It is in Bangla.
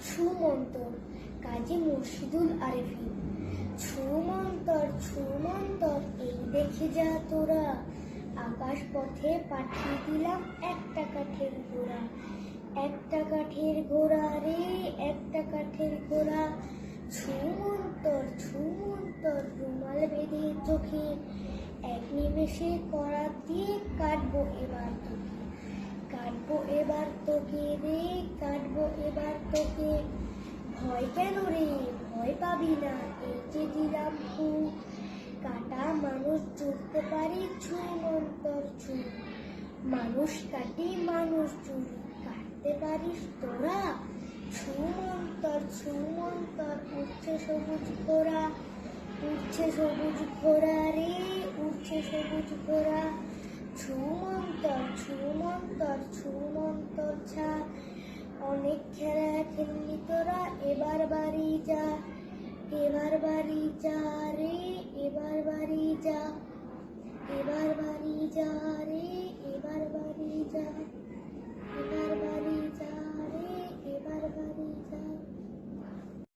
ছুমন্তর কাজী মুর্শিদুল আরেফিন। ছুমন্তর এই দেখে যা তোরা, আকাশ পথে পাঠিয়ে দিলাম একটা কাঠের ঘোড়া। একটা কাঠের ঘোড়া রে, একটা কাঠের ঘোড়া। ছুমন্তর রুমাল বেঁধে চোখে, এক নিমেষে করাত দিয়ে কাটবো এবার তোকে। কাটবো এবার তোকে রে, কাটবো এবার তোকে। ভয় কেন রে, ভয় পাবি না, এই যে দিলাম ফুল। কাটা মানুষ জুড়তে পারি ছুমন্তর ছুল। মানুষ কাটি মানুষ চুরি, কাটতে পারিস তোরা। ছুমন্তর উঠছে সবুজ ঘোড়া। উঠছে সবুজ ঘোড়া রে, উঠছে সবুজ ঘোড়া। ছুমন্তর ছা। অনেক খেলা খেললি তোরা, এবার বাড়ি যা। এবার বাড়ি যা রে, এবার বাড়ি যা। এবার বাড়ি যা রে, এবার বাড়ি যা।